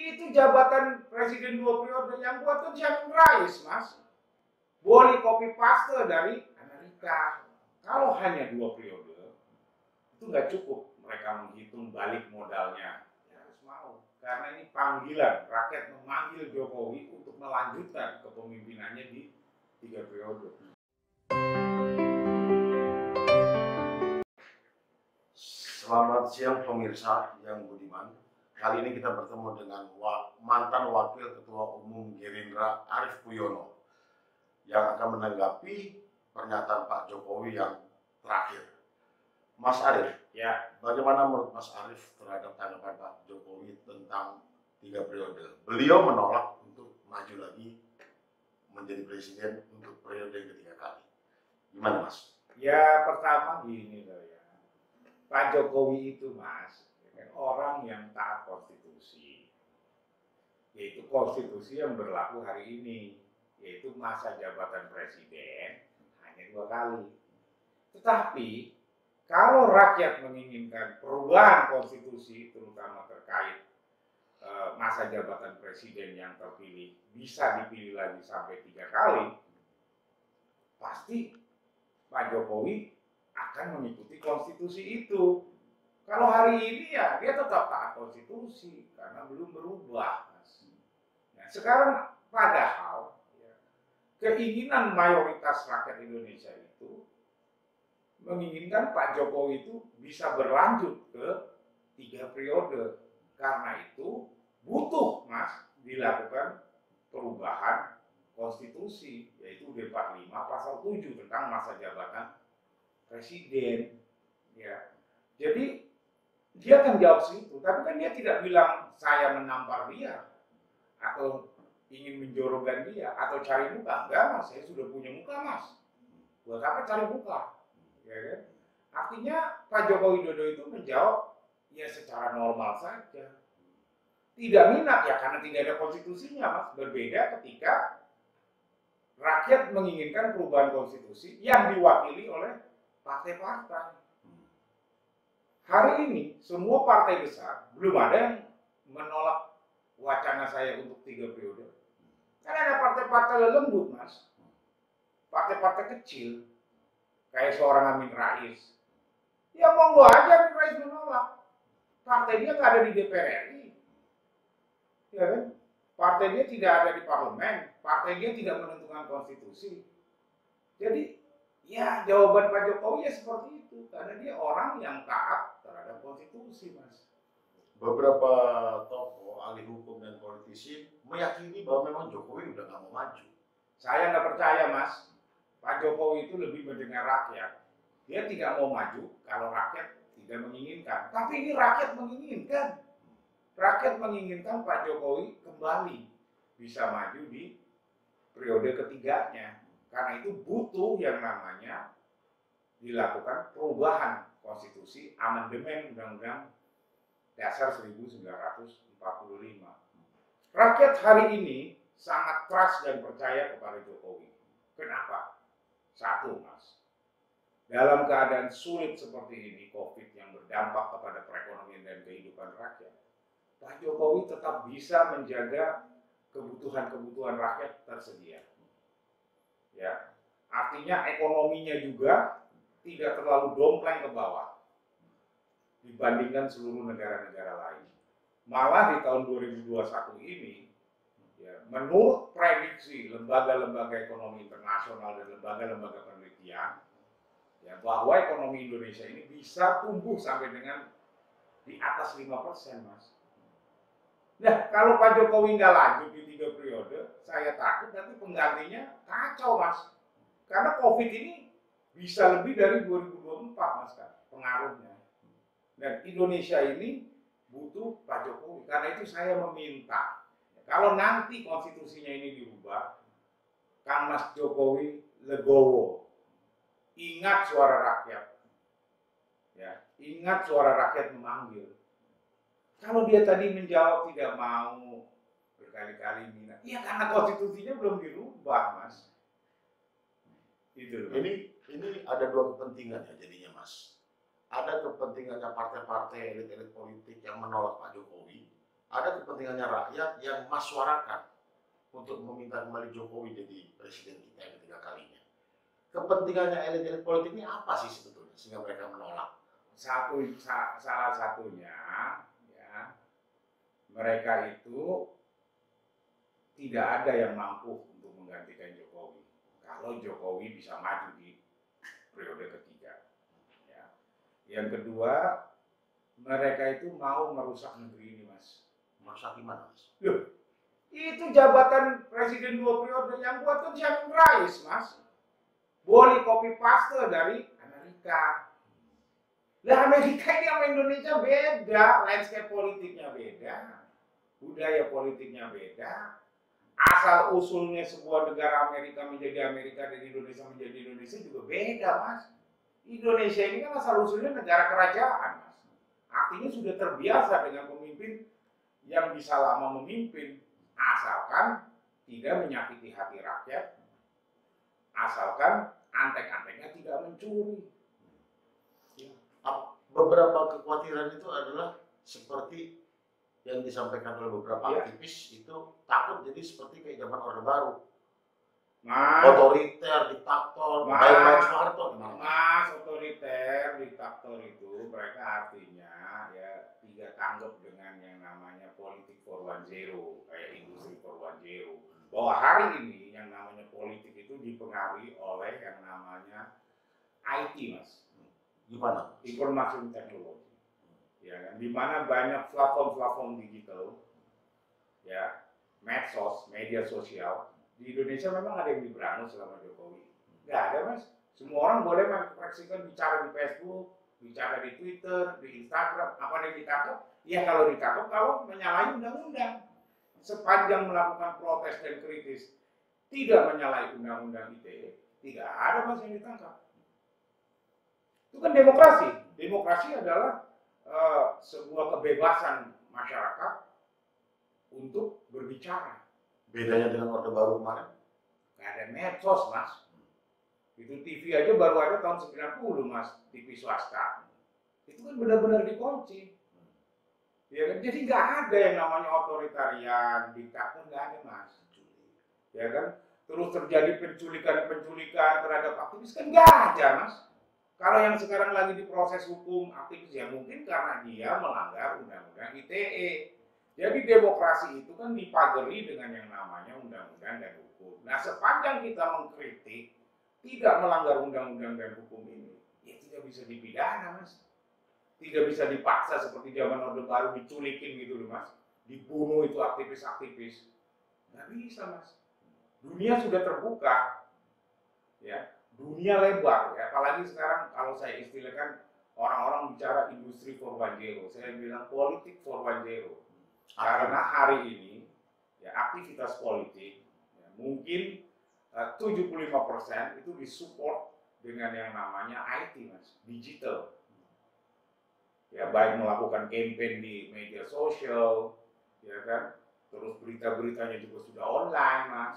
Itu jabatan presiden 2 periode yang buat tuh Amin Rais, Mas. Boleh copy paste dari Amerika. Kalau hanya 2 periode, itu nggak cukup mereka menghitung balik modalnya. Ya harus mau. Karena ini panggilan, rakyat memanggil Jokowi untuk melanjutkan kepemimpinannya di 3 periode. Selamat siang pemirsa yang budiman. Kali ini kita bertemu dengan mantan Wakil Ketua Umum Gerindra Arief Puyono yang akan menanggapi pernyataan Pak Jokowi yang terakhir. Mas Arief, Ya, bagaimana menurut Mas Arief terhadap tanggapan Pak Jokowi tentang 3 periode? Beliau menolak untuk maju lagi menjadi presiden untuk periode yang ketiga kali. Gimana Mas? ya pertama gini loh ya. Pak Jokowi itu, Mas, orang yang taat konstitusi. Yaitu konstitusi yang berlaku hari ini, yaitu masa jabatan presiden hanya 2 kali. Tetapi kalau rakyat menginginkan perubahan konstitusi, terutama terkait masa jabatan presiden yang terpilih bisa dipilih lagi sampai 3 kali, pasti Pak Jokowi akan mengikuti konstitusi itu. Kalau hari ini ya dia tetap taat konstitusi karena belum berubah. Nah, sekarang padahal ya, keinginan mayoritas rakyat Indonesia itu menginginkan Pak Jokowi itu bisa berlanjut ke 3 periode. Karena itu butuh, Mas, dilakukan perubahan konstitusi, yaitu UUD 45 pasal 7 tentang masa jabatan presiden. Ya. Jadi dia akan jawab situ, tapi kan dia tidak bilang saya menampar dia atau ingin menjorokkan dia atau cari muka. Enggak, Mas, saya sudah punya muka, Mas. Buat apa cari muka? Ya kan? Artinya Pak Joko Widodo itu menjawab ya secara normal saja. Tidak minat ya karena tidak ada konstitusinya, Mas. Berbeda ketika rakyat menginginkan perubahan konstitusi yang diwakili oleh partai-partai. Hari ini semua partai besar belum ada yang menolak wacana saya untuk 3 periode. Karena ada partai-partai lembut, Mas. Partai-partai kecil kayak seorang Amin Rais. Ya monggo aja Amin Rais menolak. Partai dia nggak ada di DPR RI. Ya kan? Partai dia tidak ada di parlemen. Partai dia tidak menentukan konstitusi. Jadi ya jawaban Pak Jokowi ya seperti itu. Karena dia orang yang taat terhadap konstitusi, Mas. Beberapa tokoh, ahli hukum dan politisi meyakini bahwa memang Jokowi udah nggak mau maju. Saya nggak percaya, Mas. Pak Jokowi itu lebih mendengar rakyat. Dia tidak mau maju kalau rakyat tidak menginginkan. Tapi ini rakyat menginginkan. Rakyat menginginkan Pak Jokowi kembali bisa maju di periode ketiganya. Karena itu butuh yang namanya dilakukan perubahan konstitusi, amandemen Undang-Undang Dasar 1945. Rakyat hari ini sangat trust dan percaya kepada Jokowi. Kenapa? Satu, Mas. Dalam keadaan sulit seperti ini, COVID yang berdampak kepada perekonomian dan kehidupan rakyat, Pak Jokowi tetap bisa menjaga kebutuhan-kebutuhan rakyat tersedia. Ya, artinya ekonominya juga tidak terlalu dompleng ke bawah dibandingkan seluruh negara-negara lain. Malah di tahun 2021 ini, ya, menurut prediksi lembaga-lembaga ekonomi internasional dan lembaga-lembaga penelitian, ya, bahwa ekonomi Indonesia ini bisa tumbuh sampai dengan di atas 5%, Mas. Nah, kalau Pak Jokowi nggak lanjut di 3 periode, saya takut nanti penggantinya kacau, Mas. Karena COVID ini bisa lebih dari 2024, Mas, kan, pengaruhnya. Dan Indonesia ini butuh Pak Jokowi. Karena itu saya meminta, kalau nanti konstitusinya ini dirubah, Kang Mas Jokowi legowo. Ingat suara rakyat. Ya, ingat suara rakyat memanggil. Kalau dia tadi menjawab tidak mau, berkali-kali minat, ya karena konstitusinya belum dirubah, Mas. Gitu. Ini ada dua kepentingan ya jadinya, Mas. Ada kepentingannya partai-partai elit-elit politik yang menolak Pak Jokowi, ada kepentingannya rakyat yang masyarakat untuk meminta kembali Jokowi jadi presiden kita yang ketiga kalinya. Kepentingannya elit-elit politik ini apa sih sebetulnya sehingga mereka menolak? Salah satunya, ya, mereka itu tidak ada yang mampu untuk menggantikan Jokowi. Kalau Jokowi bisa maju di periode ketiga. Ya. Yang kedua, mereka itu mau merusak negeri ini, Mas. Merusak gimana, Mas? Loh, itu jabatan presiden 2 periode yang buat kan Amin Rais, Mas. Boleh copy paste dari Amerika. Lah Amerika ini sama Indonesia beda, landscape politiknya beda, budaya politiknya beda. Asal usulnya sebuah negara Amerika menjadi Amerika dan Indonesia menjadi Indonesia juga beda, Mas. Indonesia ini kan asal usulnya negara kerajaan, Mas. Artinya sudah terbiasa dengan pemimpin yang bisa lama memimpin, asalkan tidak menyakiti hati rakyat, asalkan antek-anteknya tidak mencuri. Beberapa kekhawatiran itu adalah seperti yang disampaikan oleh beberapa aktivis itu takut jadi seperti kayak zaman Orde Baru. Otoriter, diktator, baik Soeharto. Mas, otoriter, diktator itu mereka artinya ya tidak tanggap dengan yang namanya politik 410, kayak industri 410. Bahwa hari ini yang namanya politik itu dipengaruhi oleh yang namanya IT, Mas. Gimana? Informasi teknologi. Ya kan, di mana banyak platform-platform digital, ya, medsos, media sosial. Di Indonesia memang ada yang diberangus selama Jokowi. Nggak ada, Mas. Semua orang boleh mengekspresikan bicara di Facebook, bicara di Twitter, di Instagram. Apa yang ditangkap? Ya kalau ditangkap kalau menyalahi undang-undang. Sepanjang melakukan protes dan kritis, tidak menyalahi undang-undang ITE, tidak ada, Mas, yang ditangkap. Itu kan demokrasi. Demokrasi adalah sebuah kebebasan masyarakat untuk berbicara. Bedanya dengan Orde Baru kemarin? Nggak ada medsos, Mas. Itu TV aja baru ada tahun 90, Mas, TV swasta. Itu kan benar-benar dikunci. Ya kan? Jadi nggak ada yang namanya otoritarian, diktator, nggak ada, Mas. Ya kan? Terus terjadi penculikan terhadap aktivis kan nggak ada, Mas. Kalau yang sekarang lagi diproses hukum aktivis ya mungkin karena dia melanggar undang-undang ITE. Jadi demokrasi itu kan dipagari dengan yang namanya undang-undang dan hukum. Nah, sepanjang kita mengkritik tidak melanggar undang-undang dan hukum ini, ya tidak bisa dipidana, Mas. Tidak bisa dipaksa seperti zaman Orde Baru diculikin gitu loh, Mas. Dibunuh itu aktivis-aktivis. Nggak bisa, Mas. Dunia sudah terbuka. Ya. Dunia lebar, ya. Apalagi sekarang kalau saya istilahkan orang-orang bicara industri 410, saya bilang politik 410. Karena hari ini ya aktivitas politik ya, mungkin 75% itu disupport dengan yang namanya IT, Mas, digital. Ya baik melakukan campaign di media sosial, ya kan, terus berita-beritanya juga sudah online, Mas.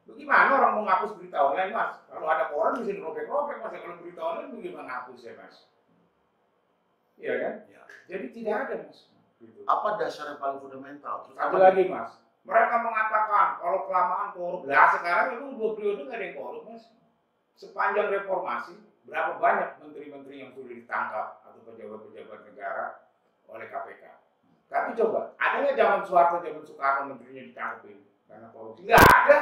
Bagaimana orang mau ngapus berita online, Mas? Kalau ada koran bisa dirobek-robek, Mas. Kalau berita online bagaimana ngapus ya, Mas? Iya kan? Ya. Jadi tidak ada, Mas. Gitu. Apa dasar yang paling fundamental? Satu lagi, Mas. Mereka mengatakan kalau kelamaan korup. Lah sekarang memang 2 periode nggak ada yang korup, Mas. Sepanjang reformasi, berapa banyak menteri-menteri yang sudah ditangkap atau pejabat-pejabat negara oleh KPK? Tapi coba, ada nggak zaman Soeharto, zaman Soekarno menterinya ditangkapin karena korupsi? Nggak ada.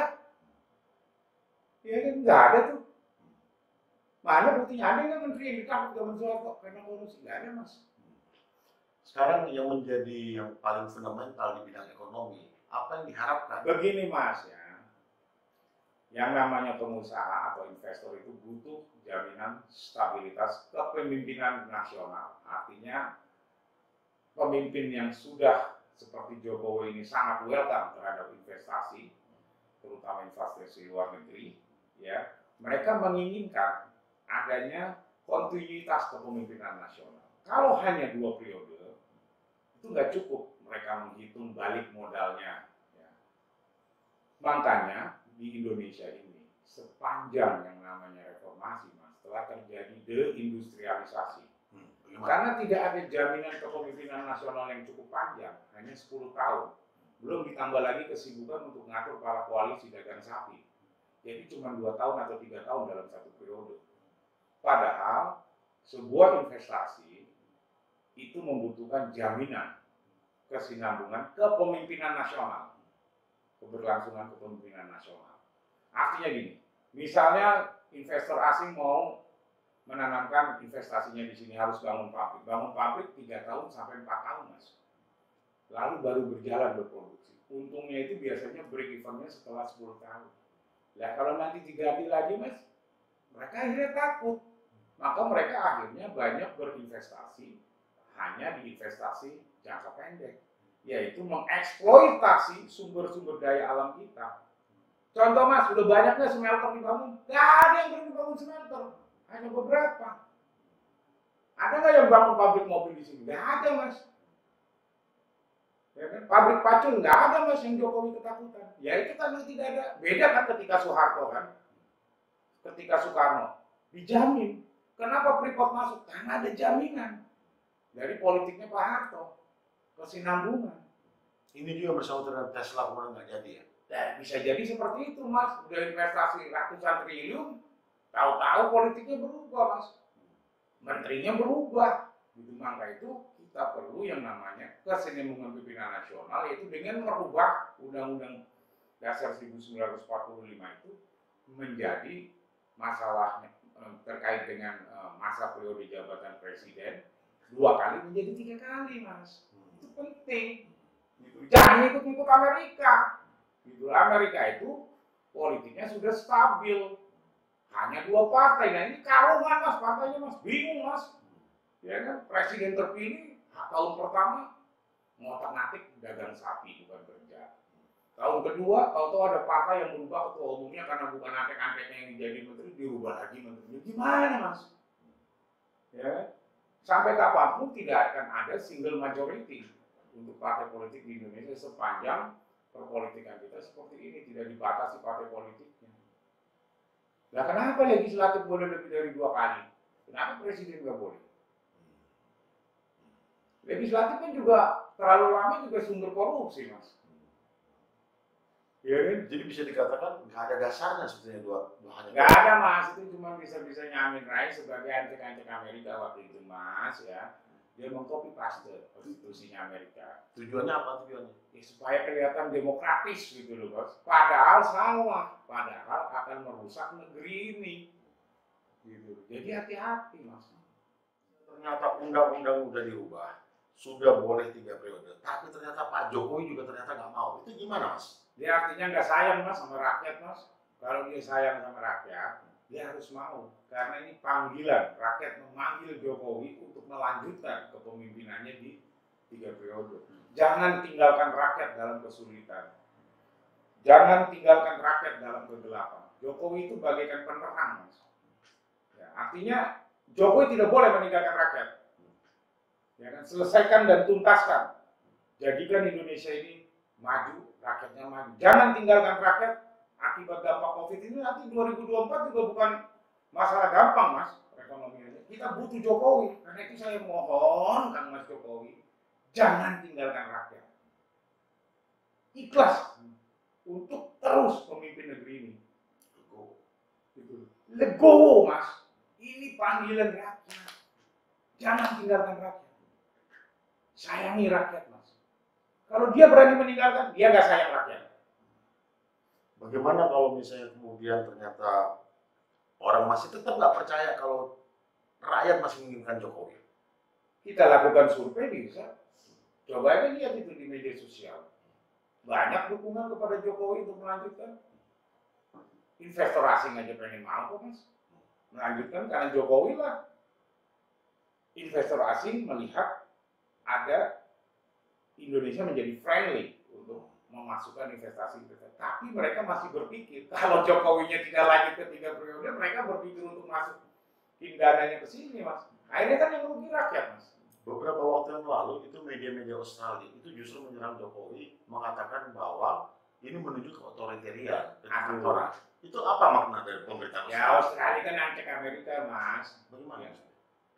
Ya kan nggak ada tuh. Mana buktinya ada nggak menteri yang ditangkap zaman Soeharto karena korupsi? Nggak ada, Mas. Sekarang yang menjadi yang paling fundamental di bidang ekonomi, apa yang diharapkan? Begini, Mas, ya. Yang namanya pengusaha atau investor itu butuh jaminan stabilitas kepemimpinan nasional. Artinya pemimpin yang sudah seperti Jokowi ini sangat welcome terhadap investasi, terutama investasi luar negeri, ya. Mereka menginginkan adanya kontinuitas kepemimpinan nasional. Kalau hanya 2 periode, itu nggak cukup mereka menghitung balik modalnya. Ya. Makanya di Indonesia ini sepanjang yang namanya reformasi, Mas, telah terjadi deindustrialisasi. Karena tidak ada jaminan kepemimpinan nasional yang cukup panjang, hanya 10 tahun. Belum ditambah lagi kesibukan untuk mengatur para koalisi dagang sapi. Jadi cuma 2 tahun atau 3 tahun dalam satu periode. Padahal sebuah investasi itu membutuhkan jaminan kesinambungan kepemimpinan nasional, keberlangsungan kepemimpinan nasional. Artinya gini, misalnya investor asing mau menanamkan investasinya di sini, harus bangun pabrik. Bangun pabrik 3 tahun sampai 4 tahun, Mas. Lalu baru berjalan berproduksi. Untungnya itu biasanya break even-nya setelah 10 tahun. Nah kalau nanti diganti lagi, Mas, mereka akhirnya takut. Maka mereka akhirnya banyak berinvestasi hanya di investasi jangka pendek, yaitu mengeksploitasi sumber-sumber daya alam kita. Contoh, Mas, sudah banyaknya smelter dibangun, nggak ada yang berani bangun smelter, hanya beberapa. Ada nggak yang bangun pabrik mobil di sini? Nggak ada, Mas. Ya kan? Pabrik pacul nggak ada, Mas, yang Jokowi ketakutan. Ya itu kan tidak ada. Beda kan ketika Soeharto kan, ketika Soekarno dijamin. Kenapa Freeport masuk? Karena ada jaminan dari politiknya Pak Harto, kesinambungan. Ini juga bersama dengan Tesla kemarin nggak jadi ya? Nah, bisa jadi seperti itu, Mas. Udah investasi ratusan triliun, tahu-tahu politiknya berubah, Mas. Menterinya berubah. Gitu, maka itu kita perlu yang namanya kesinambungan pimpinan nasional, yaitu dengan merubah Undang-Undang Dasar 1945 itu menjadi masalahnya terkait dengan masa periode jabatan presiden 2 kali menjadi 3 kali, Mas. Itu penting. Gitu. Jangan ikut-ikut Amerika. Gitu. Amerika itu politiknya sudah stabil. Hanya 2 partai. Nah ini karungan, Mas, partainya, Mas. Bingung, Mas. Ya kan? Presiden terpilih tahun pertama ngotak-ngatik dagang sapi bukan kerja. Tahun kedua, tahu-tahu ada partai yang berubah ketua umumnya karena bukan antek-anteknya yang jadi menteri, dirubah lagi menterinya. Gimana, Mas? Ya, sampai kapanpun tidak akan ada single majority untuk partai politik di Indonesia sepanjang perpolitikan kita seperti ini, tidak dibatasi partai politiknya. Nah, kenapa legislatif boleh lebih dari 2 kali? Kenapa presiden nggak boleh? Legislatif kan juga terlalu lama juga sumber korupsi, Mas. Ya kan? Jadi bisa dikatakan nggak ada dasarnya sebetulnya dua hanya. Nggak ada, Mas, itu cuma bisa nyamin Rais sebagai antek-antek Amerika waktu itu, Mas, ya. Dia mengcopy paste konstitusinya Amerika. Tujuannya apa tujuannya? Ya, supaya kelihatan demokratis gitu loh, Bos. Padahal salah, padahal akan merusak negeri ini. Gitu. Jadi hati-hati, Mas. Ternyata undang-undang udah dirubah, sudah boleh 3 periode, tapi ternyata Pak Jokowi juga ternyata nggak mau. Itu gimana, Mas? Dia artinya nggak sayang, Mas, sama rakyat, Mas. Kalau dia sayang sama rakyat, dia harus mau. Karena ini panggilan, rakyat memanggil Jokowi untuk melanjutkan kepemimpinannya di 3 periode. Jangan tinggalkan rakyat dalam kesulitan. Jangan tinggalkan rakyat dalam kegelapan. Jokowi itu bagaikan penerang, Mas. Ya, artinya Jokowi tidak boleh meninggalkan rakyat. Ya kan? Selesaikan dan tuntaskan. Jadikan Indonesia ini maju, rakyatnya maju. Jangan tinggalkan rakyat akibat dampak COVID ini. Nanti 2024 juga bukan masalah gampang, Mas, perekonomiannya. Kita butuh Jokowi. Karena itu saya mohon, Kang Mas Jokowi, jangan tinggalkan rakyat. Ikhlas untuk terus memimpin negeri ini. Legowo, Mas. Ini panggilan rakyat. Jangan tinggalkan rakyat. Sayangi rakyat, Mas. Kalau dia berani meninggalkan, dia nggak sayang rakyat. Bagaimana kalau misalnya kemudian ternyata orang masih tetap nggak percaya kalau rakyat masih menginginkan Jokowi? Kita lakukan survei bisa. Coba aja lihat itu di media sosial. Banyak dukungan kepada Jokowi untuk melanjutkan. Investor asing aja pengen mau, Mas. Melanjutkan karena Jokowi lah. Investor asing melihat ada Indonesia menjadi friendly untuk memasukkan investasi. Tapi mereka masih berpikir, kalau Jokowinya tidak lanjut ke 3 periode, mereka berpikir untuk masuk dananya ke sini, Mas. Akhirnya kan yang rugi rakyat, Mas. Beberapa waktu yang lalu itu media-media Australia itu justru menyerang Jokowi, mengatakan bahwa ini menuju ke otoritarian dan diktatoran. Itu apa makna dari pemerintah Australia? Ya, Australia kan antek Amerika, Mas. Bagaimana? Ya.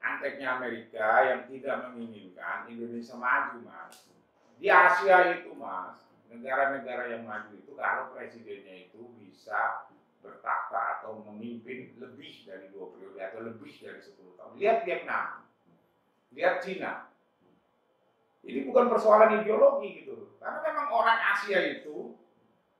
anteknya Amerika yang tidak menginginkan Indonesia maju, Mas. Di Asia itu, Mas, negara-negara yang maju itu kalau presidennya itu bisa bertakhta atau memimpin lebih dari 2 periode atau lebih dari 10 tahun. Lihat Vietnam, lihat Cina. Ini bukan persoalan ideologi gitu, karena memang orang Asia itu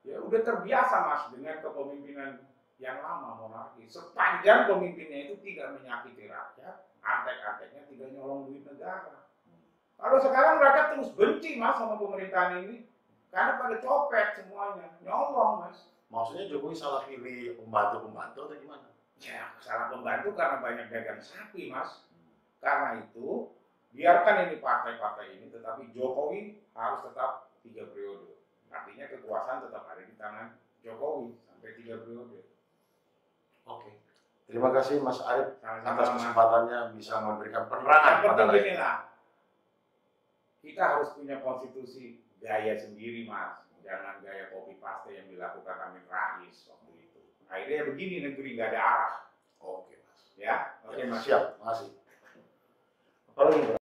ya udah terbiasa, Mas, dengan kepemimpinan yang lama monarki. Sepanjang pemimpinnya itu tidak menyakiti rakyat, antek-anteknya tidak nyolong duit negara. Kalau sekarang rakyat terus benci, Mas, sama pemerintahan ini, karena pada copet semuanya, nyolong, Mas. Maksudnya Jokowi salah pilih pembantu-pembantu atau gimana? Ya, salah pembantu karena banyak dagang sapi, Mas. Karena itu, biarkan ini partai-partai ini, tetapi Jokowi harus tetap 3 periode. Artinya kekuasaan tetap ada di tangan Jokowi sampai 3 periode. Oke. Terima kasih Mas Arief Sama-sama, atas Mas. kesempatannya bisa memberikan penerangan Yang pada penting rakyat. gini lah, kita harus punya konstitusi gaya sendiri, Mas. Jangan gaya copy paste yang dilakukan Amin Rais waktu itu. Akhirnya begini negeri nggak ada arah. Oke Mas. Ya, oke Mas. Siap, makasih. Apalagi